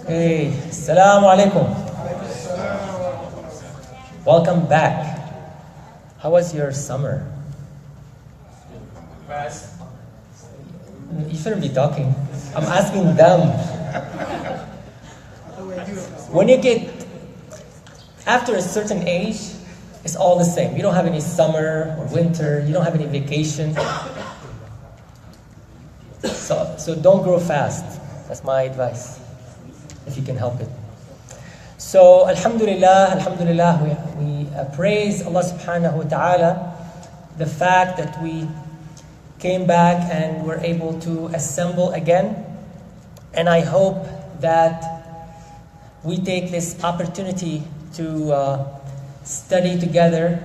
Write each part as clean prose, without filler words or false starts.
Hey, Assalamu alaikum. Welcome back. How was your summer? You shouldn't be talking. I'm asking them. When you get after a certain age, it's all the same. You don't have any summer or winter. You don't have any vacation. So don't grow fast. That's my advice, if you can help it. So Alhamdulillah, we praise Allah subhanahu wa ta'ala the fact that we came back and were able to assemble again. And I hope that we take this opportunity to study together.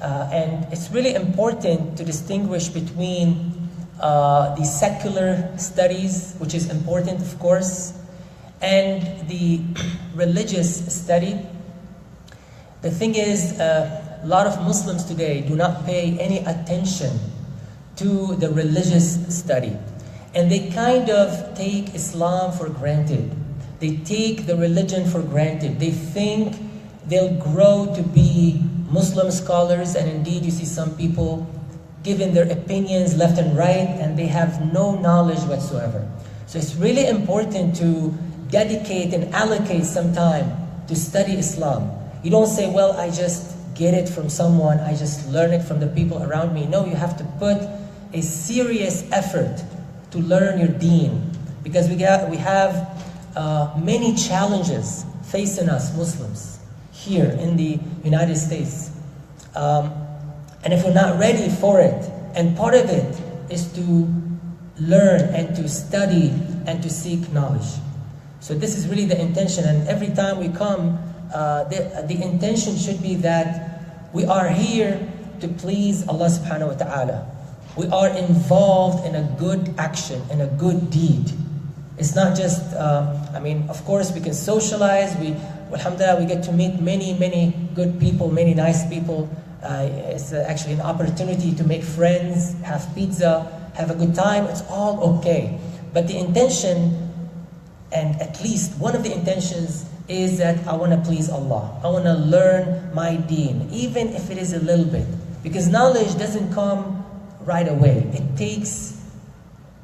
And it's really important to distinguish between the secular studies, which is important, of course, and the religious study. The thing is, a lot of Muslims today do not pay any attention to the religious study. And they kind of take Islam for granted. They take the religion for granted. They think they'll grow to be Muslim scholars, and indeed you see some people giving their opinions left and right, and they have no knowledge whatsoever. So it's really important to dedicate and allocate some time to study Islam. You don't say, well, I just get it from someone, I just learn it from the people around me. No, you have to put a serious effort to learn your deen, because we have many challenges facing us Muslims here in the United States. And if we're not ready for it, and part of it is to learn and to study and to seek knowledge. So this is really the intention, and every time we come, the intention should be that we are here to please Allah subhanahu wa ta'ala. We are involved in a good action, in a good deed. It's not just, of course we can socialize, alhamdulillah, we get to meet many good people, many nice people. It's actually an opportunity to make friends, have pizza, have a good time. It's all okay. But the intention, and at least one of the intentions, is that I want to please Allah. I want to learn my deen, even if it is a little bit. Because knowledge doesn't come right away. It takes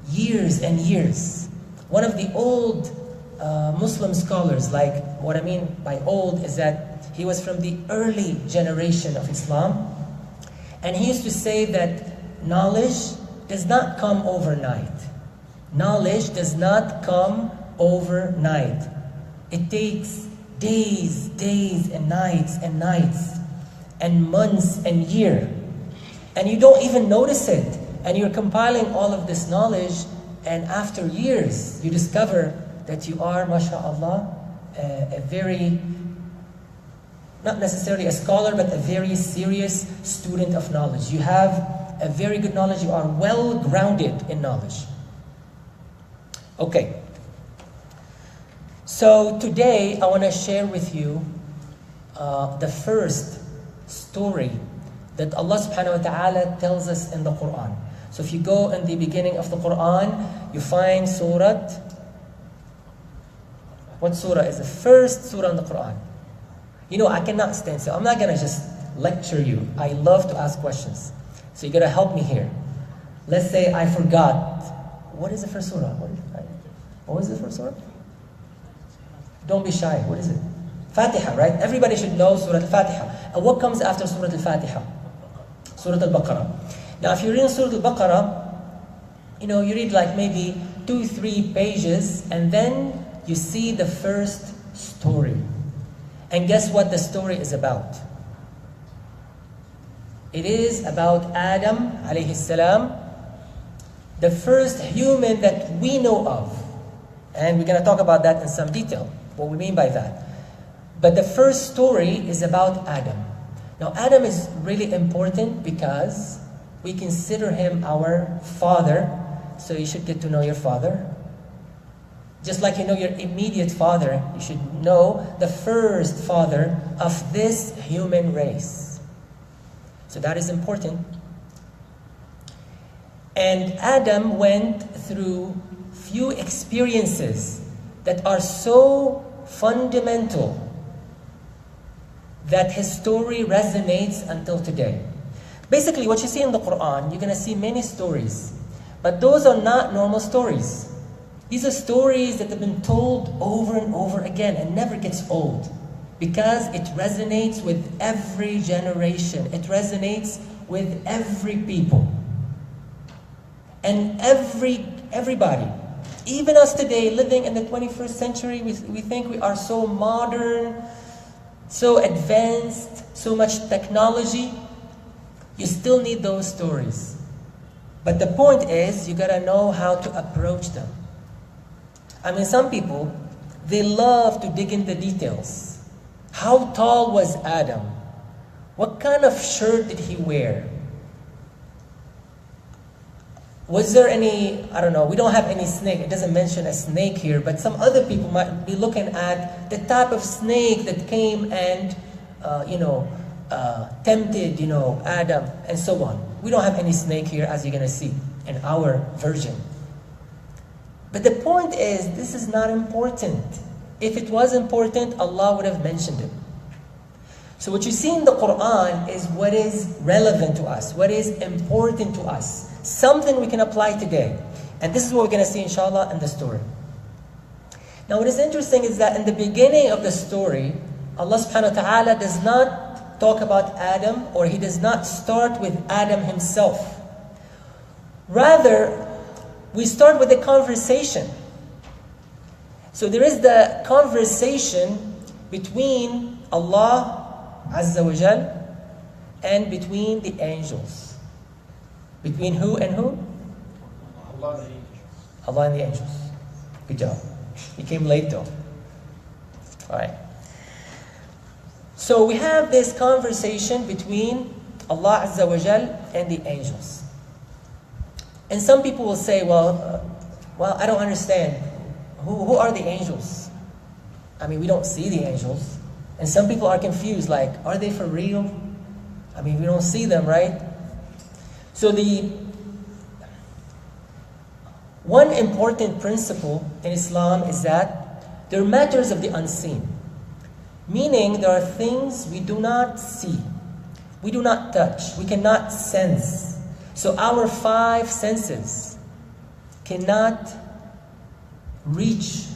years and years. One of the old Muslim scholars, like what I mean by old is that he was from the early generation of Islam, and he used to say that knowledge does not come overnight. Knowledge does not come overnight. It takes days and nights and months and years, and you don't even notice it, and you're compiling all of this knowledge, and after years you discover that you are, mashallah, a very, not necessarily a scholar, but a very serious student of knowledge. You have a very good knowledge. You are well grounded in knowledge. Okay. So today I want to share with you the first story that Allah subhanahu wa ta'ala tells us in the Quran. So if you go in the beginning of the Quran, you find Surat. What surah is the first surah in the Quran? You know, I cannot stand still. I'm not going to just lecture you. I love to ask questions. So you got to help me here. Let's say I forgot. What is the first surah? What was the first surah? Don't be shy. What is it? Fatiha, right? Everybody should know Surah al-Fatiha. And what comes after Surah al-Fatiha? Surah al-Baqara. Now, if you read Surah al-Baqara, you read like maybe 2-3 pages, and then you see the first story. And guess what the story is about? It is about Adam alayhi salam, the first human that we know of. And we're going to talk about that in some detail, what we mean by that. But the first story is about Adam. Now Adam is really important because we consider him our father. So you should get to know your father. Just like you know your immediate father, you should know the first father of this human race. So that is important. And Adam went through few experiences that are so fundamental that his story resonates until today. Basically, what you see in the Quran, you're going to see many stories. But those are not normal stories. These are stories that have been told over and over again and never gets old. Because it resonates with every generation. It resonates with every people. And everybody. Even us today, living in the 21st century, we think we are so modern, so advanced, so much technology. You still need those stories. But the point is, you gotta know how to approach them. I mean, some people, they love to dig in the details. How tall was Adam? What kind of shirt did he wear? Was there any, I don't know, we don't have any snake. It doesn't mention a snake here, but some other people might be looking at the type of snake that came and, tempted, Adam, and so on. We don't have any snake here, as you're going to see in our version. But the point is, this is not important. If it was important, Allah would have mentioned it. So what you see in the Quran is what is relevant to us, what is important to us, something we can apply today. And this is what we're going to see, inshallah, in the story. Now what is interesting is that in the beginning of the story, Allah subhanahu wa ta'ala does not talk about Adam, or He does not start with Adam himself. Rather, we start with a conversation. So there is the conversation between Allah Azza wa Jal and between the angels. Between who and who? Allah and the angels. Allah and the angels. Good job. You came late though. Alright. So we have this conversation between Allah Azza wa Jal and the angels. And some people will say, well, I don't understand. Who are the angels? I mean, we don't see the angels. And some people are confused, like, are they for real? I mean, we don't see them, right? So the one important principle in Islam is that there are matters of the unseen. Meaning, there are things we do not see. We do not touch. We cannot sense. So our 5 senses cannot reach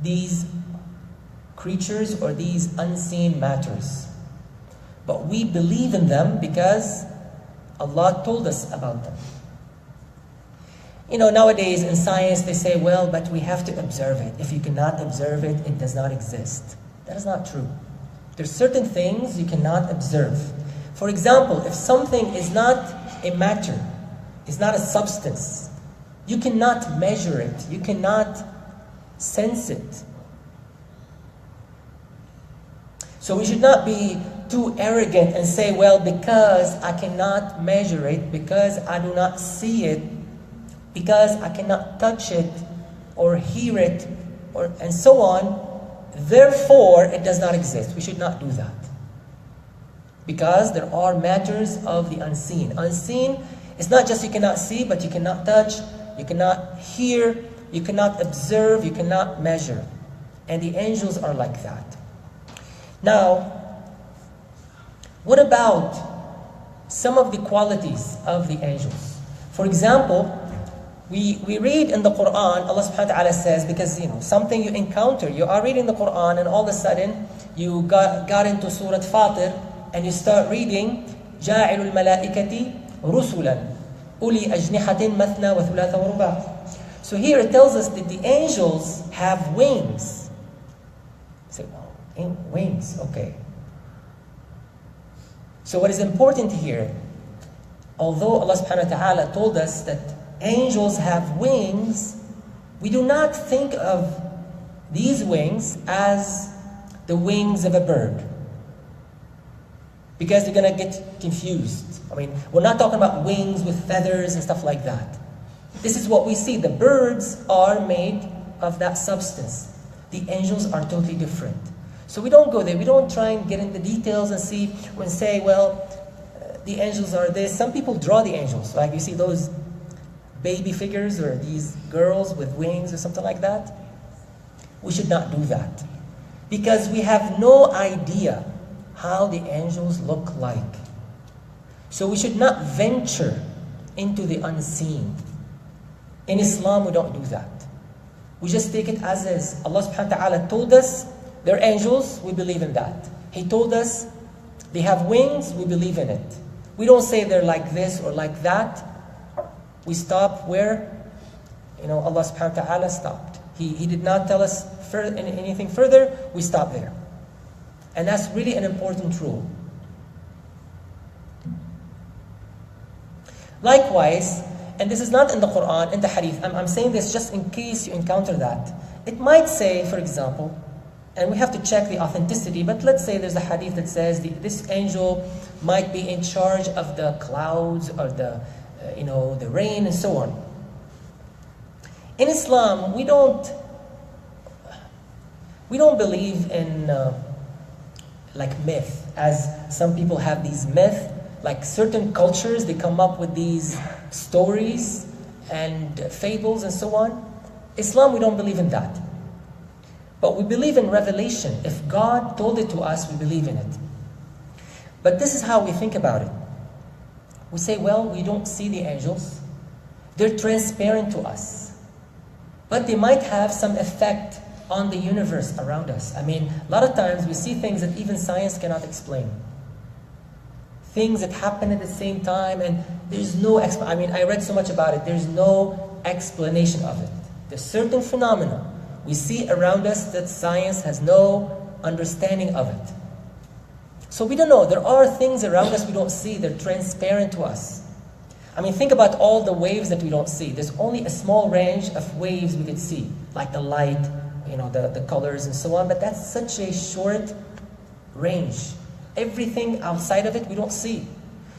these creatures or these unseen matters. But we believe in them because Allah told us about them. Nowadays in science they say, well, but we have to observe it. If you cannot observe it, it does not exist. That is not true. There's certain things you cannot observe. For example, if something is not a matter, is not a substance, you cannot measure it, you cannot sense it. So we should not be too arrogant and say, well, because I cannot measure it, because I do not see it, because I cannot touch it or hear it, and so on, therefore it does not exist. We should not do that. Because there are matters of the unseen. Unseen is not just you cannot see, but you cannot touch, you cannot hear, you cannot observe, you cannot measure. And the angels are like that. Now, what about some of the qualities of the angels? For example, we read in the Quran, Allah subhanahu wa ta'ala says, because something you encounter, you are reading the Quran and all of a sudden you got into Surat Fatir and you start reading جَاعِلُ الْمَلَائِكَةِ رُسُلًا أُولِي أَجْنِحَةٍ مَثْنَى وَثُلَاثَ وَرُبَاعَ. So here it tells us that the angels have wings. Say, oh, wings, okay. So what is important here, although Allah subhanahu wa ta'ala told us that angels have wings, we do not think of these wings as the wings of a bird. Because they're going to get confused. I mean, we're not talking about wings with feathers and stuff like that. This is what we see. The birds are made of that substance. The angels are totally different. So we don't go there. We don't try and get in the details and see and say, well, the angels are this. Some people draw the angels. Like you see those baby figures or these girls with wings or something like that. We should not do that. Because we have no idea how the angels look like. So we should not venture into the unseen. In Islam, we don't do that. We just take it as is. Allah subhanahu wa ta'ala told us they're angels, we believe in that. He told us they have wings, we believe in it. We don't say they're like this or like that. We stop where Allah subhanahu wa ta'ala stopped. He did not tell us anything further, we stop there. And that's really an important rule. Likewise, and this is not in the Quran, in the Hadith, I'm saying this just in case you encounter that. It might say, for example, and we have to check the authenticity, but let's say there's a Hadith that says this angel might be in charge of the clouds or the rain and so on. In Islam, we don't believe in like myth, as some people have these myths. Like certain cultures, they come up with these stories and fables and so on. Islam, we don't believe in that. But we believe in revelation. If God told it to us, we believe in it. But this is how we think about it. We say, well, we don't see the angels. They're transparent to us. But they might have some effect on the universe around us. I mean, a lot of times we see things that even science cannot explain. Things that happen at the same time, and there's no I read so much about it, there's no explanation of it. There's certain phenomena we see around us that science has no understanding of it. So we don't know. There are things around us we don't see. They're transparent to us. I mean, think about all the waves that we don't see. There's only a small range of waves we could see, like the light, the colors and so on, but that's such a short range. Everything outside of it we don't see.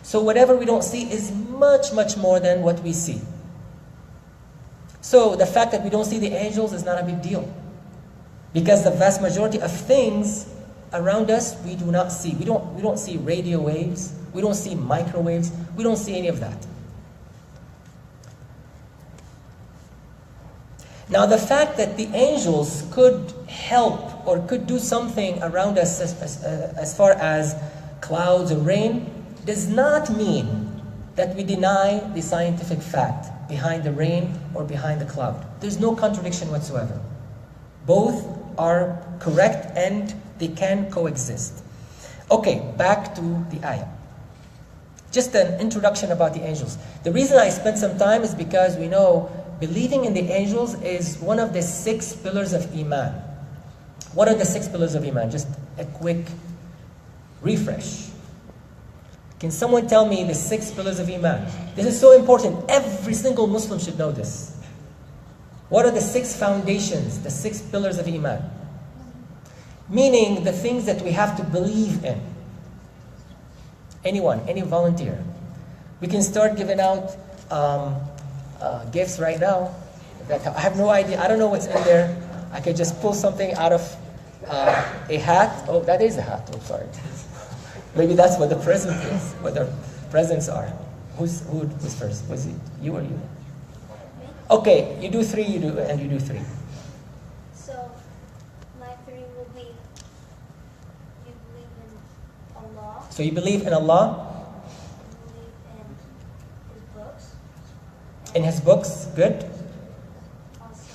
So whatever we don't see is much, much more than what we see. So the fact that we don't see the angels is not a big deal. Because the vast majority of things around us we do not see. We don't see radio waves, we don't see microwaves, we don't see any of that. Now the fact that the angels could help or could do something around us as far as clouds or rain does not mean that we deny the scientific fact behind the rain or behind the cloud. There's no contradiction whatsoever. Both are correct and they can coexist. Okay, back to the ayah. Just an introduction about the angels. The reason I spent some time is because we know believing in the angels is one of the 6 pillars of Iman. What are the 6 pillars of Iman? Just a quick refresh. Can someone tell me the 6 pillars of Iman? This is so important. Every single Muslim should know this. What are the 6 foundations, the 6 pillars of Iman? Meaning the things that we have to believe in. Anyone, any volunteer. We can start giving out gifts right now. I have no idea. I don't know what's in there. I could just pull something out of a hat. Oh, that is a hat. I'm sorry. Maybe that's what the present is, what the presents are. Who's first? Was it you or you? Okay, you do 3, you do 3. So, my 3 will be, you believe in Allah. So you believe in Allah? You believe in His books. In His books, good. Also,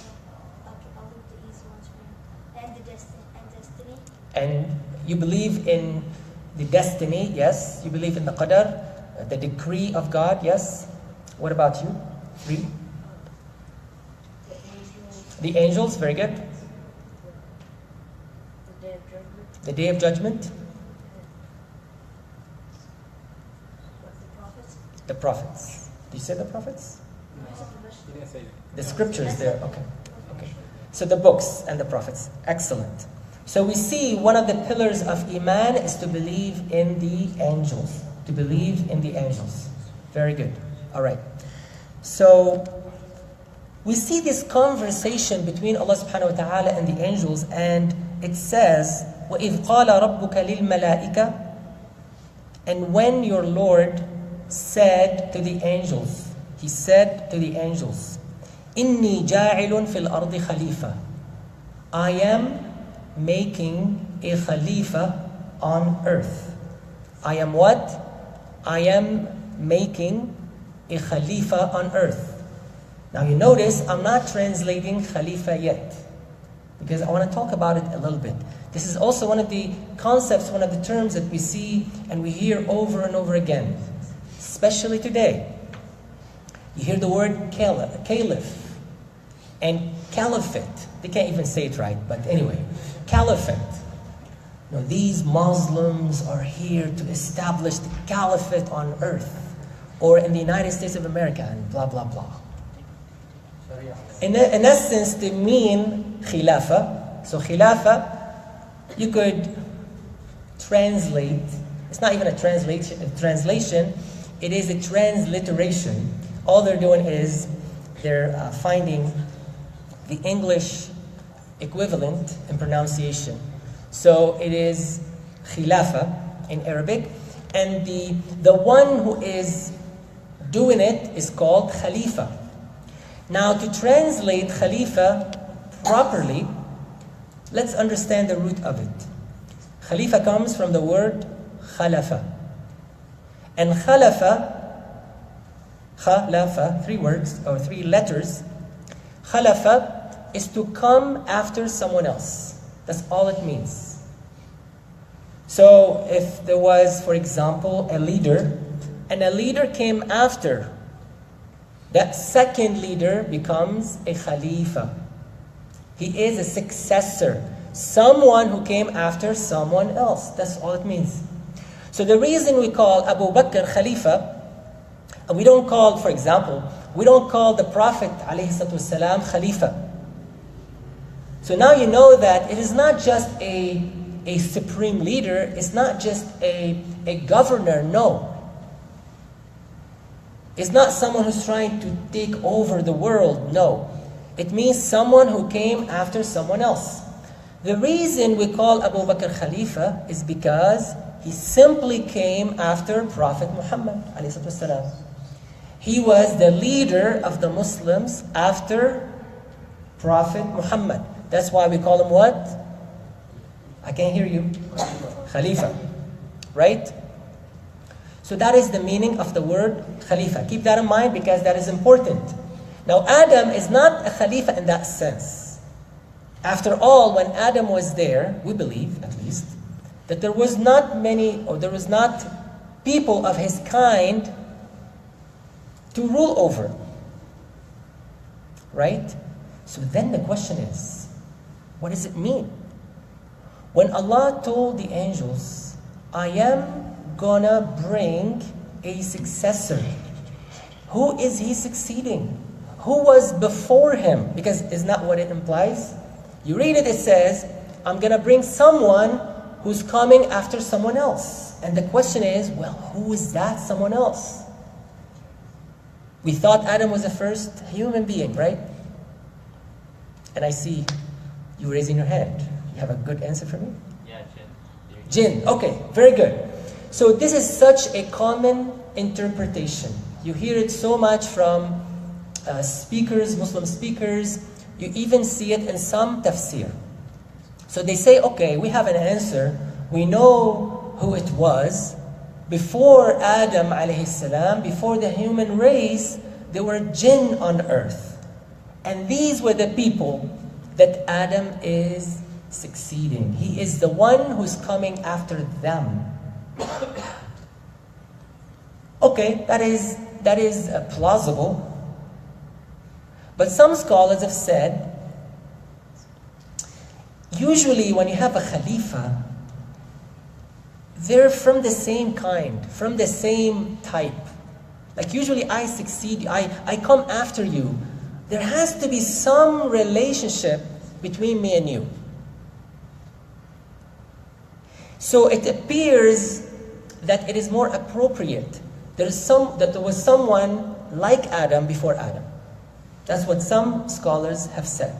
I'll do the easy ones for you. And the destiny. And you believe in the destiny, yes. You believe in the qadar, the decree of God, yes. What about you? 3. The angels, very good. The Day of Judgment. The Day of Judgment. The prophets. The prophets. Did you say the prophets? You didn't say that. The scriptures there, okay. So the books and the prophets, excellent. So we see one of the pillars of Iman is to believe in the angels. To believe in the angels. Very good. All right. So we see this conversation between Allah subhanahu wa ta'ala and the angels, and it says, وَإِذْ قَالَ رَبُّكَ لِلْمَلَائِكَةِ, and when your Lord said to the angels, He said to the angels, إِنِّي جَاعِلٌ فِي الْأَرْضِ خَلِيفَةً, I am making a khalifa on earth. I am what? I am making a khalifa on earth. Now you notice I'm not translating khalifa yet, because I want to talk about it a little bit. This is also one of the concepts, one of the terms that we see and we hear over and over again, especially today. You hear the word caliph and caliphate. They can't even say it right, but anyway, caliphate. You know, these Muslims are here to establish the caliphate on earth, or in the United States of America, and blah, blah, blah. In essence, they mean khilafa. So khilafa, you could translate, it's not even a translation, it is a transliteration. All they're doing is they're finding the English equivalent in pronunciation. So it is khilafa in Arabic, and the one who is doing it is called khalifa. Now, to translate khalifa properly, let's understand the root of it. Khalifa comes from the word khalafa. And khalafa, three words or three letters. Khalafa is to come after someone else. That's all it means. So if there was, for example, a leader, and a leader came after, that second leader becomes a khalifa. He is a successor, someone who came after someone else. That's all it means. So the reason we call Abu Bakr Khalifa, and we don't call, for example, we don't call the Prophet ﷺ Khalifa. So now you know that it is not just a supreme leader, it's not just a governor, no. It's not someone who's trying to take over the world, no. It means someone who came after someone else. The reason we call Abu Bakr Khalifa is because he simply came after Prophet Muhammad ﷺ. He was the leader of the Muslims after Prophet Muhammad. That's why we call him what? I can't hear you. Khalifa. Right? So that is the meaning of the word Khalifa. Keep that in mind because that is important. Now Adam is not a Khalifa in that sense. After all, when Adam was there, we believe at least, that there was not people of his kind to rule over. Right? So then the question is, what does it mean? When Allah told the angels, I am gonna bring a successor, who is he succeeding? Who was before him? Because isn't that what it implies? You read it, it says, I'm gonna bring someone who's coming after someone else. And the question is, well, who is that someone else? We thought Adam was the first human being, right? And I see you raising your hand. You have a good answer for me? Yeah, Jinn. Okay, very good. So this is such a common interpretation. You hear it so much from speakers, Muslim speakers. You even see it in some tafsir. So they say, okay, we have an answer. We know who it was. Before Adam alayhi salam, before the human race, there were jinn on earth. And these were the people that Adam is succeeding. He is the one who's coming after them. Okay, that is plausible. But some scholars have said, usually when you have a khalifa, they're from the same kind, from the same type. Like usually I succeed, I come after you. There has to be some relationship between me and you. So it appears that it is more appropriate. There was someone like Adam before Adam. That's what some scholars have said.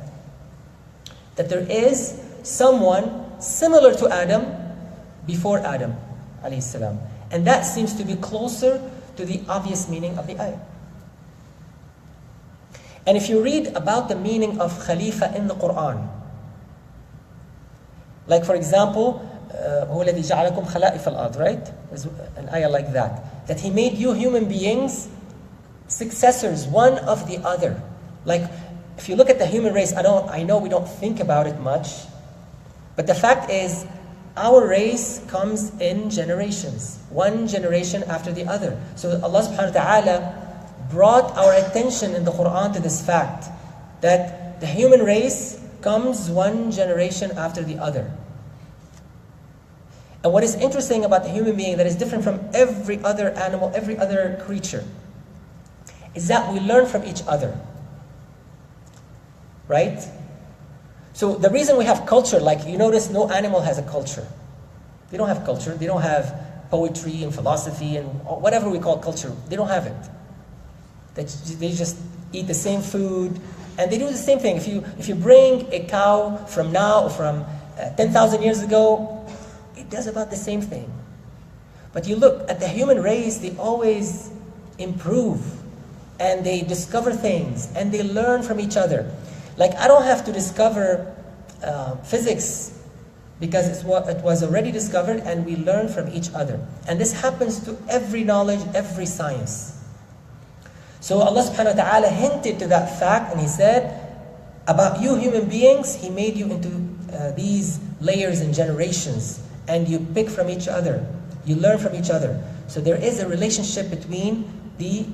That there is someone similar to Adam before Adam alayhi salam. And that seems to be closer to the obvious meaning of the ayah. And if you read about the meaning of Khalifa in the Quran, Like for example, هو الذي جعلكم خلائف الأرض, right? There's an ayah like that. That He made you human beings successors, one of the other. Like, if you look at the human race, I know we don't think about it much, but the fact is, our race comes in generations, one generation after the other. So Allah subhanahu wa ta'ala brought our attention in the Quran to this fact, that the human race comes one generation after the other. And what is interesting about the human being that is different from every other animal, every other creature, is that we learn from each other. Right? So the reason we have culture, like you notice no animal has a culture. They don't have culture. They don't have poetry and philosophy and whatever we call culture. They don't have it. They just eat the same food and they do the same thing. If you bring a cow from now or from 10,000 years ago, it does about the same thing. But you look at the human race, they always improve and they discover things and they learn from each other. Like, I don't have to discover physics because it was already discovered and we learn from each other. And this happens to every knowledge, every science. So Allah subhanahu wa ta'ala hinted to that fact and He said, about you human beings, He made you into these layers and generations and you pick from each other. You learn from each other. So there is a relationship between the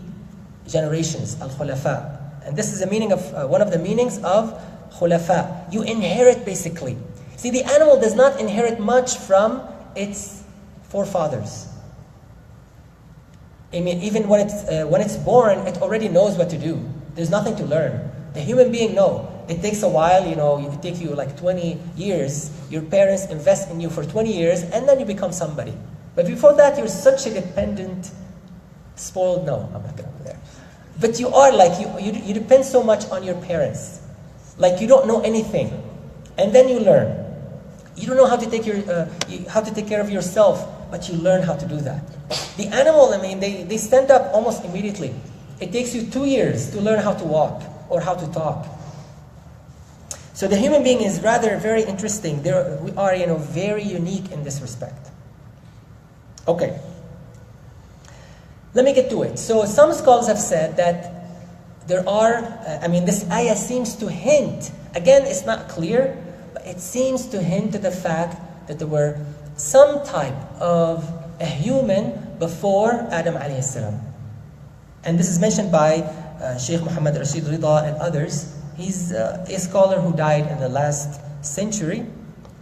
generations, al-khulafa. And this is the meaning of one of the meanings of khulafa. You inherit basically. See, the animal does not inherit much from its forefathers. I mean, even when it's born, it already knows what to do. There's nothing to learn. The human being, no. It takes a while, it takes you like 20 years. Your parents invest in you for 20 years, and then you become somebody. But before that, you're such a dependent, spoiled, no, I'm not going to go there. But you are like, you depend so much on your parents. Like you don't know anything. And then you learn. You don't know how to take care of yourself, but you learn how to do that. The animal, I mean, they stand up almost immediately. It takes you 2 years to learn how to walk or how to talk. So the human being is rather very interesting. We are, very unique in this respect. Okay. Let me get to it. So some scholars have said that there are, this ayah seems to hint, again, it's not clear, but it seems to hint to the fact that there were some type of a human before Adam alayhi salam. And this is mentioned by Sheikh Muhammad Rashid Rida and others. He's a scholar who died in the last century,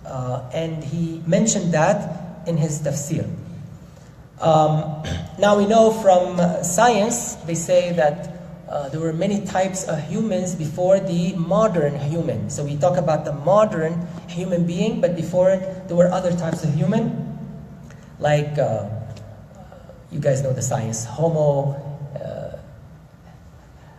and he mentioned that in his tafsir. Now we know from science, they say that there were many types of humans before the modern human. So we talk about the modern human being, but before it, there were other types of human. Like, you guys know the science, Homo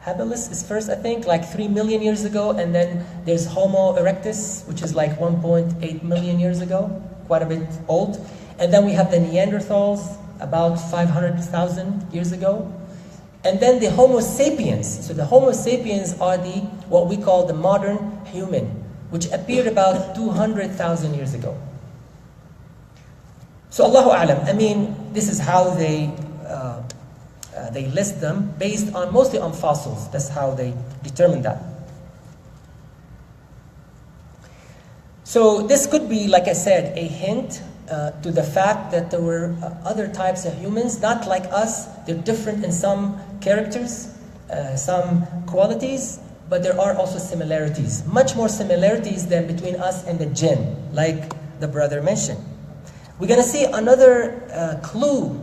habilis is first, I think, like 3 million years ago, and then there's Homo erectus, which is like 1.8 million years ago, quite a bit old. And then we have the Neanderthals, about 500,000 years ago. And then the Homo sapiens. So the Homo sapiens are what we call the modern human, which appeared about 200,000 years ago. So Allahu A'lam, this is how they list them based on, mostly on fossils. That's how they determine that. So this could be, like I said, a hint to the fact that there were other types of humans, not like us. They're different in some characters, some qualities, but there are also similarities. Much more similarities than between us and the jinn, like the brother mentioned. We're going to see another clue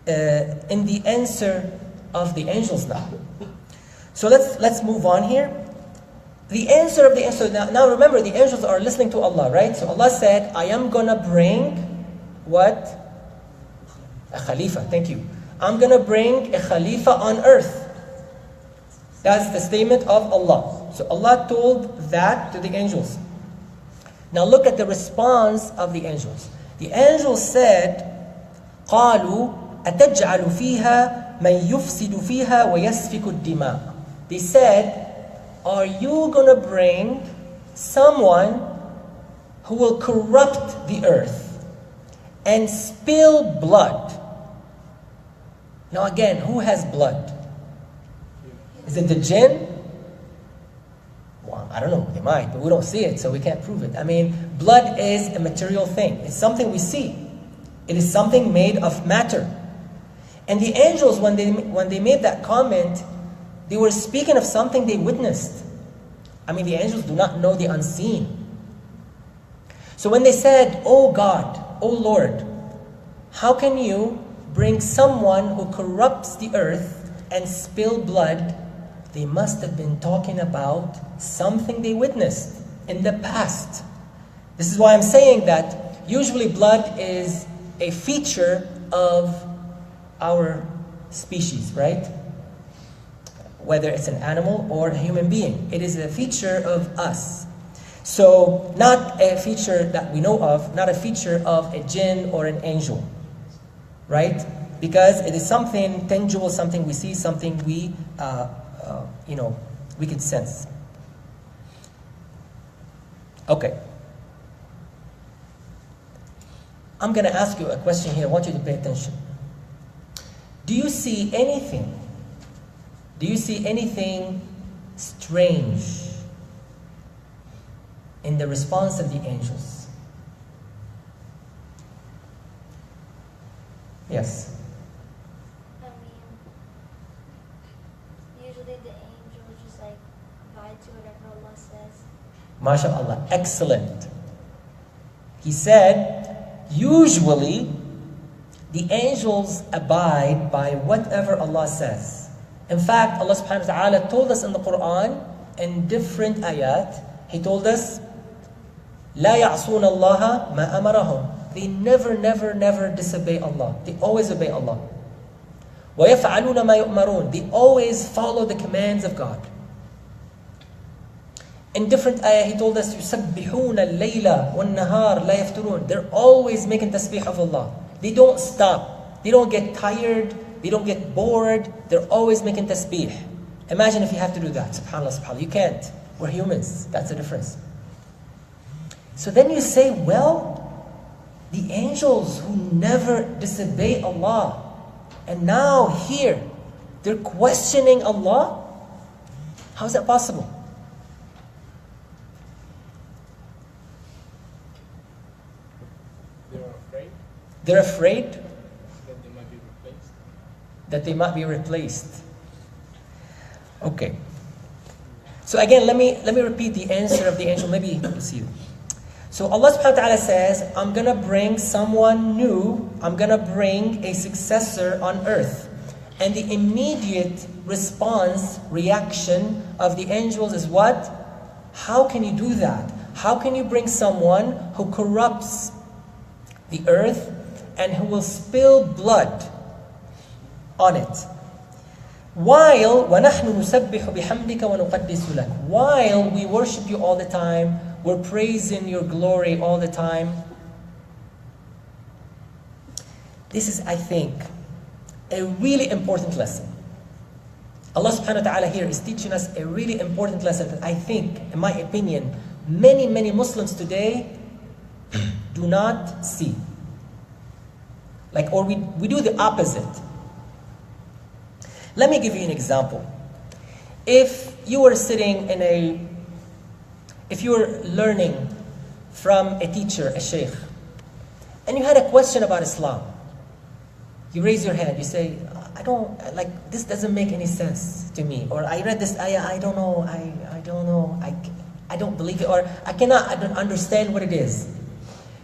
in the answer of the angels now. So let's move on here. The answer of the answer, now remember, the angels are listening to Allah, right? So Allah said, I am going to bring what? A khalifa, thank you. I'm going to bring a khalifa on earth. That's the statement of Allah. So Allah told that to the angels. Now look at the response of the angels. The angels said, قَالُوا أَتَجْعَلُ فِيهَا مَنْ يُفْسِدُ فِيهَا وَيَسْفِكُ الدِّمَاءِ. They said, are you going to bring someone who will corrupt the earth and spill blood. Now again, who has blood? Is it the jinn? Well, I don't know, they might, but we don't see it, so we can't prove it. I mean, blood is a material thing. It's something we see. It is something made of matter. And the angels, when they made that comment, they were speaking of something they witnessed. I mean, the angels do not know the unseen. So when they said, "Oh God, oh Lord, how can you bring someone who corrupts the earth and spill blood?" They must have been talking about something they witnessed in the past. This is why I'm saying that usually blood is a feature of our species, right? Whether it's an animal or a human being. It is a feature of us. So not a feature that we know of, not a feature of a jinn or an angel, right? Because it is something tangible, something we see, something we we can sense. Okay. I'm going to ask you a question here. I want you to pay attention. Do you see anything? Do you see anything strange in the response of the angels? Yes. Usually the angels just like abide to whatever Allah says. MashaAllah, excellent. He said, usually the angels abide by whatever Allah says. In fact, Allah subhanahu wa ta'ala told us in the Quran, in different ayat, He told us, لا يعصون الله ما أمرهم. They never disobey Allah. They always obey Allah. وَيَفْعَلُونَ مَا يُؤْمَرُونَ. They always follow the commands of God. In different ayah, He told us, يُسَبِّحُونَ اللَّيْلَ وَالنَّهَارَ لَا يَفْتُرُونَ. They're always making tasbih of Allah. They don't stop. They don't get tired. They don't get bored. They're always making tasbih. Imagine if you have to do that. SubhanAllah, SubhanAllah. You can't. We're humans. That's the difference. So then you say, well, the angels who never disobey Allah, and now here, they're questioning Allah? How is that possible? They're afraid that they might be replaced. That they might be replaced. Okay. So again, let me repeat the answer of the angel. Maybe you'll see it. So Allah subhanahu wa ta'ala says, I'm going to bring someone new. I'm going to bring a successor on earth. And the immediate response, reaction of the angels is what? How can you do that? How can you bring someone who corrupts the earth and who will spill blood on it? While وَنَحْنُ نُسَبِّحُ بِحَمْدِكَ وَنُقَدِّسُ لَكَ. While we worship you all the time, we're praising your glory all the time. This is, I think, a really important lesson. Allah subhanahu wa ta'ala here is teaching us a really important lesson that I think, in my opinion, many Muslims today do not see. Or we do the opposite. Let me give you an example. If you were learning from a teacher, a sheikh, and you had a question about Islam, you raise your hand, you say, this doesn't make any sense to me, or I read this ayah, I don't know, I don't believe it, or I don't understand what it is.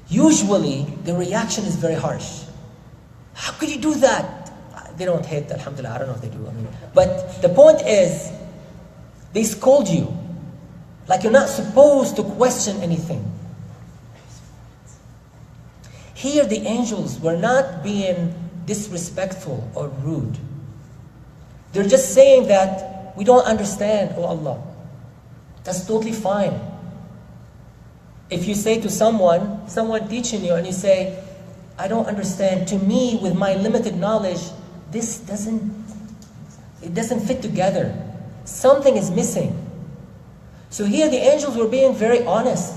Usually, the reaction is very harsh. How could you do that? They don't hate, alhamdulillah, I don't know if they do. But the point is, they scold you. Like you're not supposed to question anything. Here the angels were not being disrespectful or rude. They're just saying that we don't understand, oh Allah. That's totally fine. If you say to someone teaching you, and you say, I don't understand, to me, with my limited knowledge, this doesn't fit together. Something is missing. So here the angels were being very honest.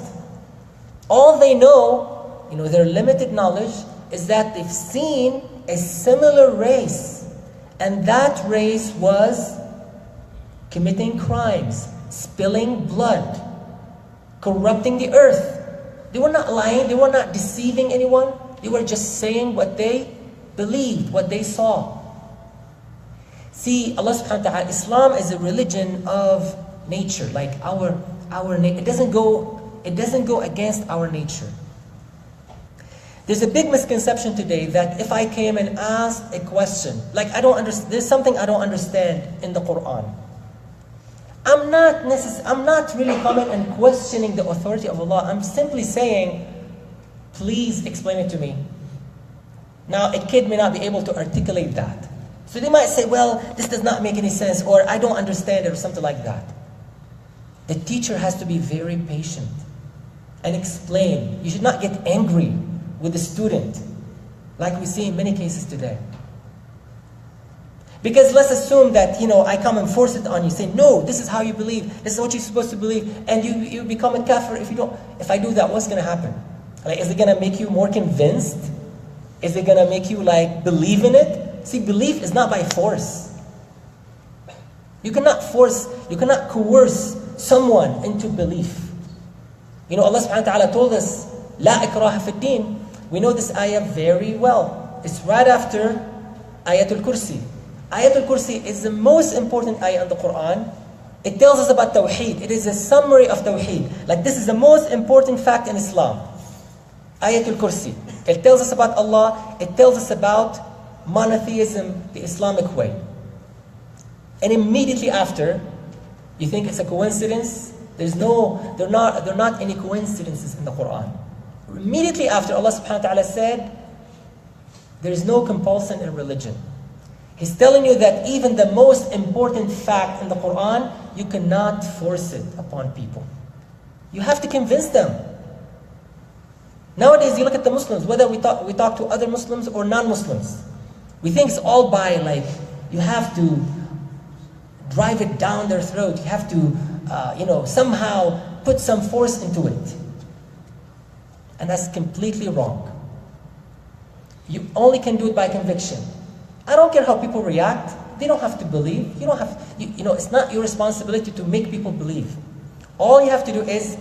All they know, their limited knowledge, is that they've seen a similar race. And that race was committing crimes, spilling blood, corrupting the earth. They were not lying, they were not deceiving anyone. They were just saying what they believed, what they saw. See, Allah subhanahu wa ta'ala, Islam is a religion of nature, like our it doesn't go against our nature. There's a big misconception today that if I came and asked a question, like there's something I don't understand in the Quran. I'm not really coming and questioning the authority of Allah. I'm simply saying, please explain it to me. Now, a kid may not be able to articulate that. So they might say, well, this does not make any sense, or I don't understand it, or something like that. The teacher has to be very patient and explain. You should not get angry with the student, like we see in many cases today. Because let's assume that, I come and force it on you, say, no, this is how you believe, this is what you're supposed to believe, and you become a kafir if I do that, what's going to happen? Like, is it going to make you more convinced? Is it going to make you, believe in it? See, belief is not by force. You cannot coerce someone into belief. Allah subhanahu wa ta'ala told us, La ikraha fi din. We know this ayah very well. It's right after Ayatul Kursi. Ayatul Kursi is the most important ayah in the Quran. It tells us about Tawheed. It is a summary of Tawheed. Like, this is the most important fact in Islam. Ayatul Kursi. It tells us about Allah. It tells us about monotheism, the Islamic way. And immediately after, you think it's a coincidence? There are not any coincidences in the Quran. Immediately after, Allah subhanahu wa ta'ala said, there is no compulsion in religion. He's telling you that even the most important fact in the Quran, you cannot force it upon people. You have to convince them. Nowadays, you look at the Muslims, whether we talk to other Muslims or non-Muslims. We think it's all by, you have to drive it down their throat. You have to, somehow put some force into it. And that's completely wrong. You only can do it by conviction. I don't care how people react. They don't have to believe. You don't have, it's not your responsibility to make people believe. All you have to do is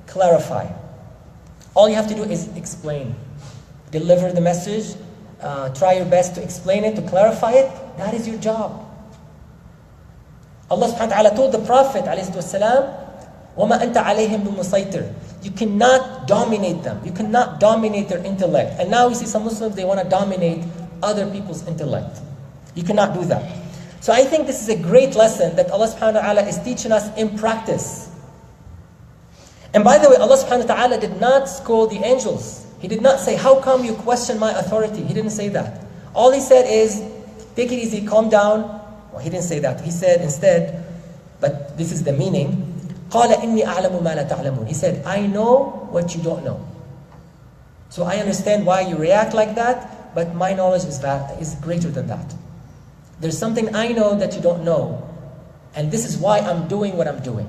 clarify. All you have to do is explain. Deliver the message. Try your best to explain it, to clarify it. That is your job. Allah subhanahu wa ta'ala told the Prophet ﷺ, وَمَا أَنْتَ عَلَيْهِمْ بِمُسَيْطِرٍ. You cannot dominate them. You cannot dominate their intellect. And now we see some Muslims, they want to dominate other people's intellect. You cannot do that. So I think this is a great lesson that Allah subhanahu wa ta'ala is teaching us in practice. And by the way, Allah subhanahu wa ta'ala did not scold the angels. He did not say, how come you question my authority? He didn't say that. All he said is, take it easy, calm down. Well, he didn't say that. He said instead, but this is the meaning, قَالَ إِنِّي أَعْلَمُ مَا لَا تَعْلَمُونَ. He said, I know what you don't know. So I understand why you react like that, but my knowledge is greater than that. There's something I know that you don't know, and this is why I'm doing what I'm doing.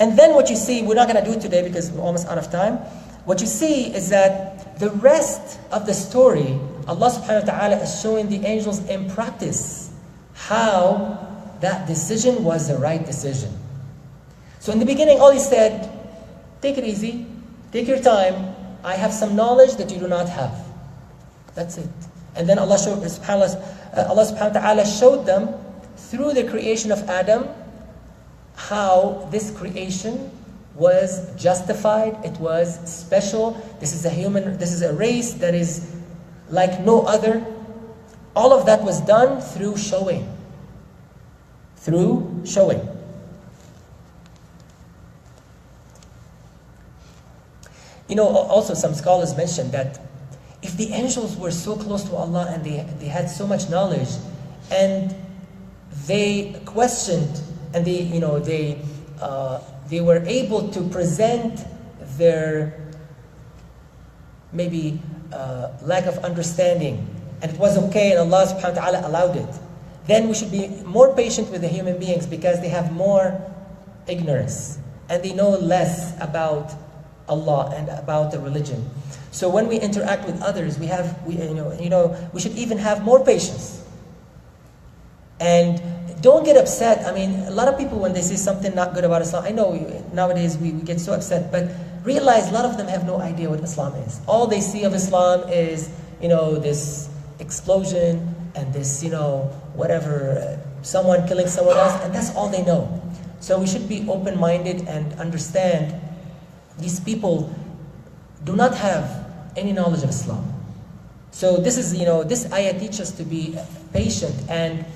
And then what you see, we're not going to do it today because we're almost out of time. What you see is that the rest of the story, Allah subhanahu wa ta'ala is showing the angels in practice how that decision was the right decision. So in the beginning, all he said, take it easy, take your time, I have some knowledge that you do not have. That's it. And then Allah subhanahu wa ta'ala showed them through the creation of Adam how this creation was justified, it was special. This is a race that is like no other. All of that was done through showing. Through showing. Also some scholars mentioned that if the angels were so close to Allah and they had so much knowledge and they questioned and they were able to present their maybe lack of understanding, and it was okay and Allah subhanahu wa ta'ala allowed it, then we should be more patient with the human beings because they have more ignorance and they know less about Allah and about the religion. So when we interact with others, we should even have more patience. And don't get upset. I mean, a lot of people, when they say something not good about Islam, I know nowadays we get so upset, but realize a lot of them have no idea what Islam is. All they see of Islam is, this explosion and this, whatever, someone killing someone else, and that's all they know. So we should be open-minded and understand these people do not have any knowledge of Islam. So this is, this ayah teaches us to be patient and,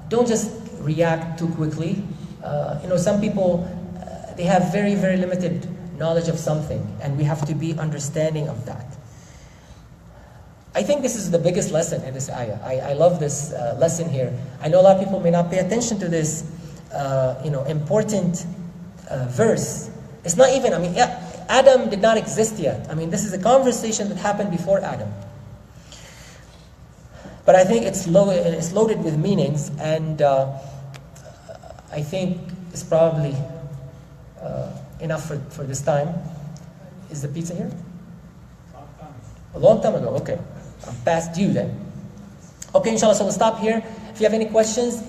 don't just react too quickly. Some people, they have very, very limited knowledge of something, and we have to be understanding of that. I think this is the biggest lesson in this ayah. I love this lesson here. I know a lot of people may not pay attention to this, important verse. It's not even, Adam did not exist yet. This is a conversation that happened before Adam. But I think it's loaded with meanings, and I think it's probably enough for this time. Is the pizza here? A long time ago, okay. I'm past due then. Okay, inshallah, so we'll stop here. If you have any questions,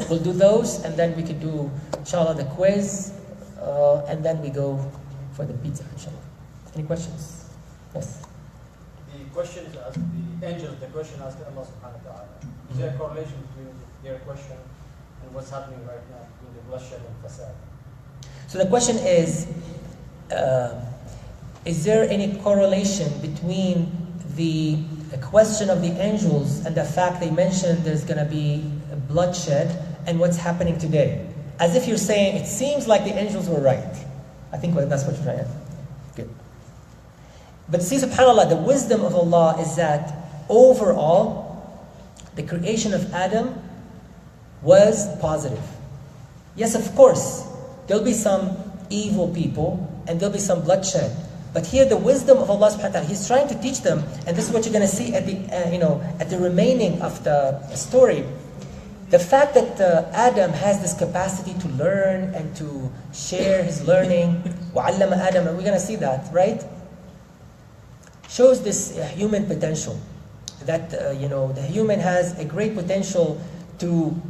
we'll do those, and then we could do, inshallah, the quiz, and then we go for the pizza, inshallah. Any questions? Yes? The question is asked, the angels, the question asked Allah subhanahu wa ta'ala. Is there a correlation between their question and what's happening right now between the bloodshed and fasad? So the question is there any correlation between the question of the angels and the fact they mentioned there's going to be bloodshed and what's happening today? As if you're saying, it seems like the angels were right. I think that's what you're trying to. Good. But see, subhanAllah, the wisdom of Allah is that overall, the creation of Adam was positive. Yes, of course, there'll be some evil people and there'll be some bloodshed. But here, the wisdom of Allah subhanahu wa ta'ala, He's trying to teach them, and this is what you're going to see at the remaining of the story. The fact that Adam has this capacity to learn and to share his learning, وَعَلَّمَ آدَمَ, and we're going to see that, right? Shows this human potential. That, the human has a great potential to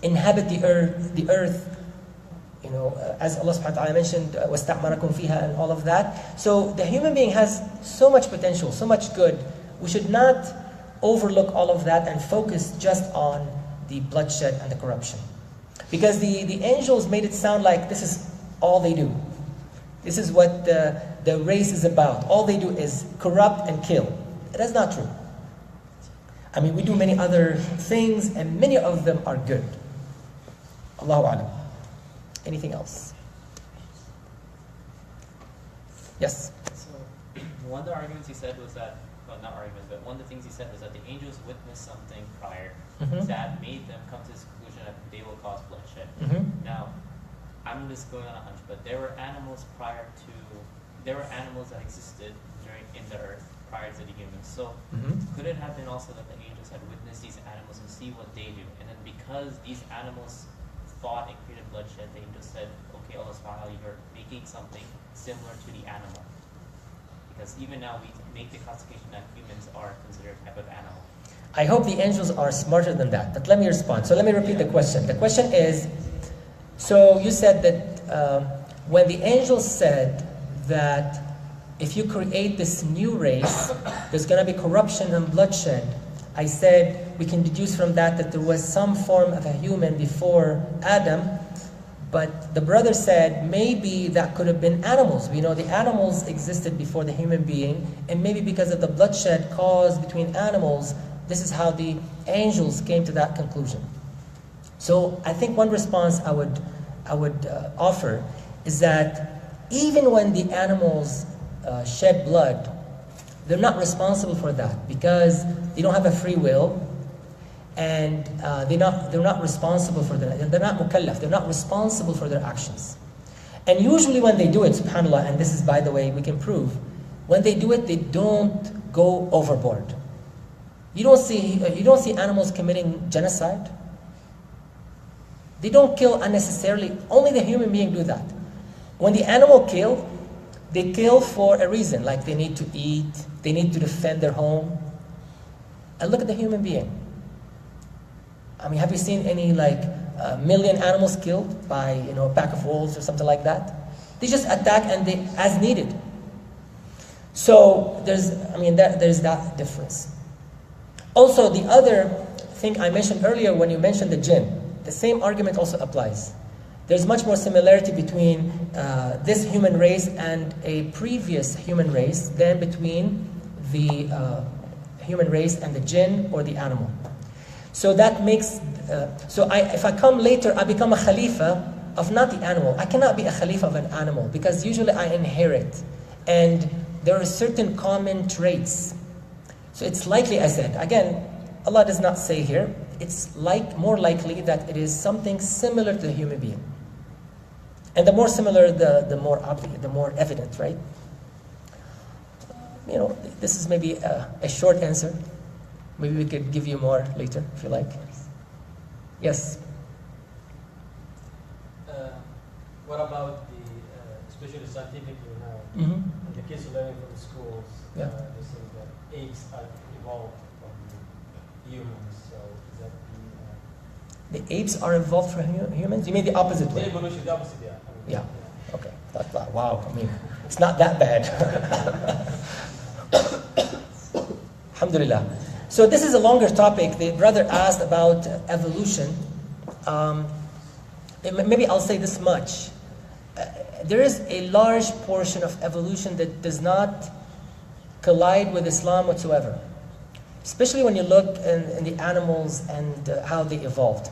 inhabit the earth, as Allah subhanahu wa ta'ala mentioned, وَاسْتَعْمَرَكُمْ فِيهَا, and all of that. So the human being has so much potential, so much good. We should not overlook all of that and focus just on the bloodshed and the corruption. Because the angels made it sound like this is all they do. This is what the race is about. All they do is corrupt and kill. That's not true. We do many other things, and many of them are good. Allahu A'lam. Anything else? Yes? So, one of the arguments he said was that, well, not arguments, but one of the things he said was that the angels witnessed something prior that made them come to this conclusion that they will cause bloodshed. Now, I'm just going on a hunch, but there were animals that existed in the earth prior to the humans. So, could it have been also that the angels had witnessed these animals and see what they do? And then because these animals fought and created bloodshed, they just said, okay, Allah subhanahu wa ta'ala, you're making something similar to the animal. Because even now we make the classification that humans are considered a type of animal. I hope the angels are smarter than that, but let me respond. So let me repeat the question. The question is, so you said that when the angels said that if you create this new race, there's going to be corruption and bloodshed, I said we can deduce from that there was some form of a human before Adam, but the brother said maybe that could have been animals. We know the animals existed before the human being, and maybe because of the bloodshed caused between animals, this is how the angels came to that conclusion. So I think one response I would offer is that even when the animals shed blood, they're not responsible for that because they don't have a free will, and they're not responsible for they're not mukallaf, they're not responsible for their actions. And usually when they do it, subhanAllah, and this is, by the way, we can prove, when they do it, they don't go overboard. You don't see animals committing genocide. They don't kill unnecessarily. Only the human being do that. When the animal kill, they kill for a reason, like they need to eat, they need to defend their home. And look at the human being. I mean, have you seen any like a million animals killed by a pack of wolves or something like that? They just attack and they as needed. So there's that difference. Also, the other thing I mentioned earlier when you mentioned the jinn, the same argument also applies. There's much more similarity between this human race and a previous human race than between the human race and the jinn or the animal. So that makes, if I come later, I become a khalifa of not the animal. I cannot be a khalifa of an animal because usually I inherit. And there are certain common traits. So it's likely, I said, again, Allah does not say here, it's more likely that it is something similar to the human being. And the more similar, the more obvious, the more evident, right? This is maybe a short answer. Maybe we could give you more later, if you like. Yes? What about especially scientifically now, Mm-hmm. and the kids learning from the schools, Yeah. they say that apes are evolved from humans, so is that The apes are evolved from humans? You mean the opposite the way? evolution, the opposite, yeah. Yeah. Okay. Wow. I mean, it's not that bad. Alhamdulillah. So this is a longer topic. The brother asked about evolution. Maybe I'll say this much. There is a large portion of evolution that does not collide with Islam whatsoever. Especially when you look in the animals and how they evolved.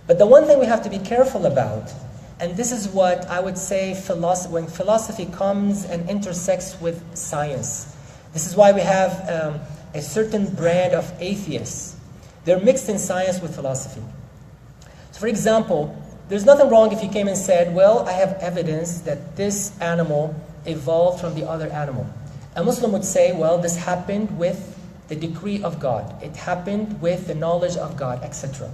But the one thing we have to be careful about, and this is what I would say when philosophy comes and intersects with science. This is why we have a certain brand of atheists. They're mixed in science with philosophy. So for example, there's nothing wrong if you came and said, well, I have evidence that this animal evolved from the other animal. A Muslim would say, well, this happened with the decree of God. It happened with the knowledge of God, etc.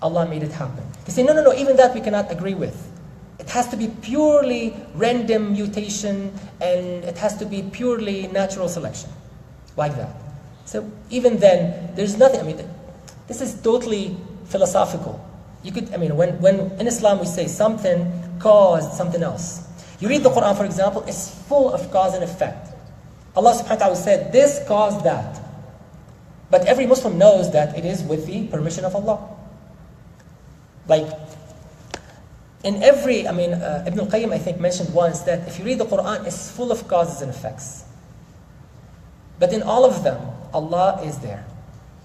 Allah made it happen. They say, no, even that we cannot agree with. It has to be purely random mutation and it has to be purely natural selection. Like that. So even then, there's nothing, this is totally philosophical. You could, when in Islam we say something caused something else. You read the Quran, for example, it's full of cause and effect. Allah subhanahu wa ta'ala said, this caused that. But every Muslim knows that it is with the permission of Allah. Like, in every, Ibn al-Qayyim I think mentioned once that if you read the Quran, it's full of causes and effects. But in all of them, Allah is there.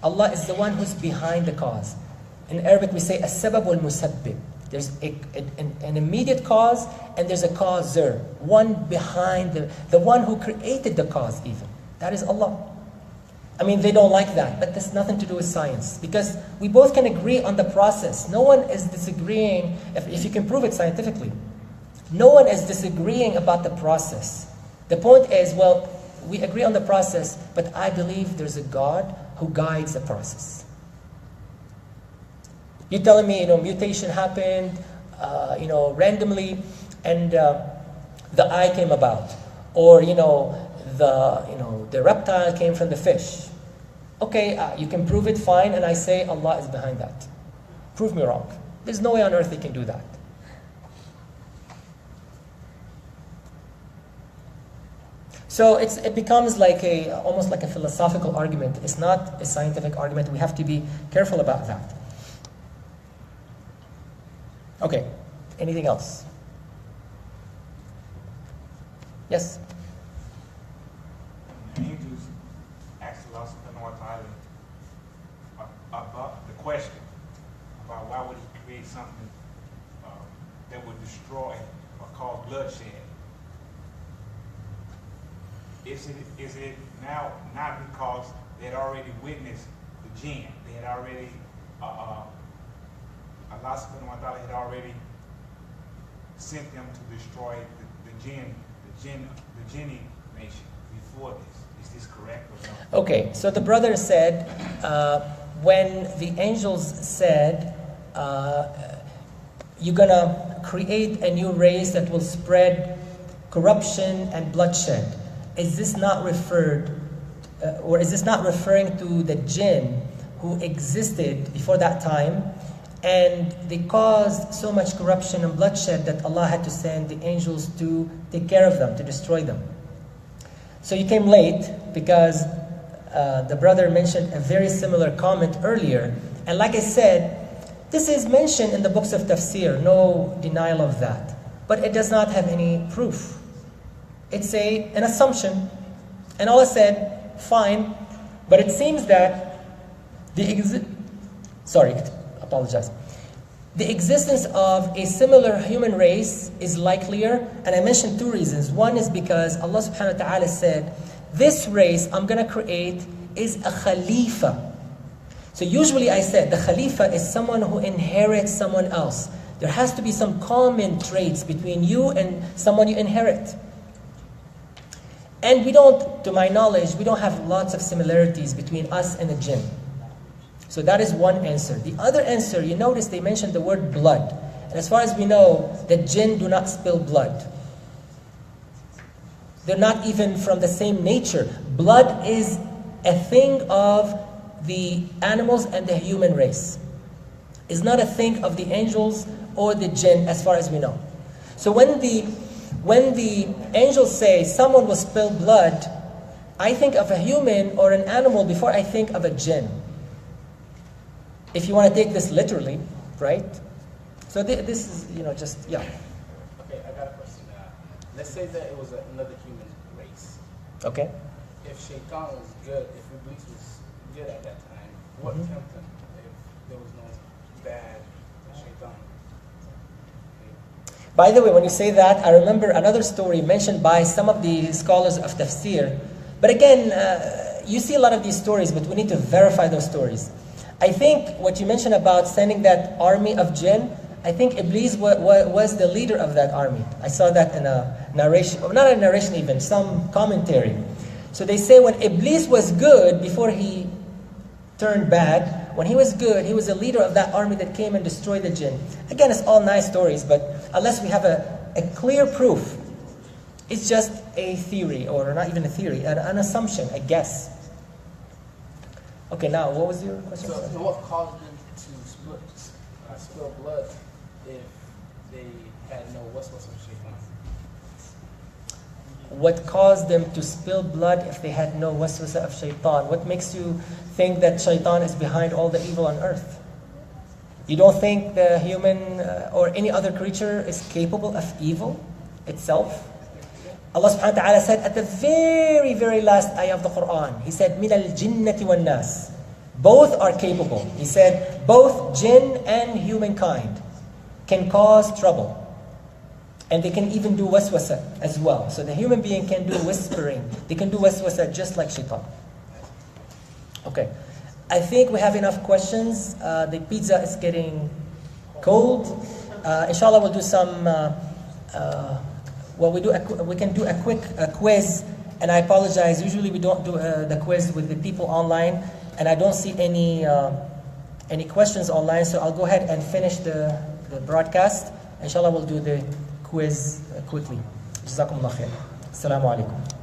Allah is the one who's behind the cause. In Arabic we say, as-sabab wal-musabbib. There's an immediate cause and there's a causer. One behind, the one who created the cause even. That is Allah. They don't like that, but that's nothing to do with science. Because we both can agree on the process. No one is disagreeing, if you can prove it scientifically. No one is disagreeing about the process. The point is, well, we agree on the process, but I believe there's a God who guides the process. You're telling me, mutation happened, randomly, and the eye came about. Or, the reptile came from the fish. Okay, you can prove it, fine, and I say Allah is behind that. Prove me wrong. There's no way on earth He can do that. So it becomes like almost like a philosophical argument. It's not a scientific argument. We have to be careful about that. Okay, anything else? Yes? Angels asked Allah subhanahu wa ta'ala about the question about why would He create something that would destroy or cause bloodshed. Is it now not because they had already witnessed the jinn? They had already Allah subhanahu wa ta'ala had already sent them to destroy the jinni nation before this. Is this correct or no? Okay, so the brother said, when the angels said, you're gonna create a new race that will spread corruption and bloodshed. Is this not referring to the jinn who existed before that time, and they caused so much corruption and bloodshed that Allah had to send the angels to take care of them, to destroy them? So you came late because the brother mentioned a very similar comment earlier. And like I said, this is mentioned in the books of tafsir, no denial of that. But it does not have any proof. It's an assumption. And Allah said, fine, but it seems that the existence of a similar human race is likelier, and I mentioned two reasons. One is because Allah subhanahu wa ta'ala said, this race I'm going to create is a khalifa. So usually I said the khalifa is someone who inherits someone else. There has to be some common traits between you and someone you inherit. And we don't, to my knowledge, we don't have lots of similarities between us and the jinn. So that is one answer. The other answer, you notice they mentioned the word blood. And as far as we know, the jinn do not spill blood. They're not even from the same nature. Blood is a thing of the animals and the human race. It's not a thing of the angels or the jinn as far as we know. So when the angels say someone will spill blood, I think of a human or an animal before I think of a jinn. If you want to take this literally, right? So this is, just, yeah. Okay, I got a question. Let's say that it was another human race. Okay. If Shaitan was good, if Iblis was good at that time, what tempted him if there was no bad Shaitan? By the way, when you say that, I remember another story mentioned by some of the scholars of tafsir. But again, you see a lot of these stories, but we need to verify those stories. I think what you mentioned about sending that army of jinn, I think Iblis was the leader of that army. I saw that in a narration, not a narration even, some commentary. So they say when Iblis was good, before he turned bad, when he was good, he was the leader of that army that came and destroyed the jinn. Again, it's all nice stories, but unless we have a clear proof, it's just a theory, or not even a theory, an assumption, a guess. Okay, now, what was your question? So what caused them to spill blood if they had no waswas of Shaitan? What caused them to spill blood if they had no waswasa of shaitan? What makes you think that shaitan is behind all the evil on earth? You don't think the human or any other creature is capable of evil itself? Allah subhanahu wa ta'ala said at the very, very last ayah of the Quran, He said, مِنَ الْجِنَّةِ وَالنَّاسِ. Both are capable. He said, both jinn and humankind can cause trouble. And they can even do waswasa as well. So the human being can do whispering. They can do waswasa just like shaitan. Okay. I think we have enough questions. The pizza is getting cold. Inshallah, we'll do some... we can do a quick quiz. And I apologize. Usually we don't do the quiz with the people online. And I don't see any questions online. So I'll go ahead and finish the broadcast. Inshallah, we'll do the quiz quickly. Jazakumullah khair. Assalamu alaikum.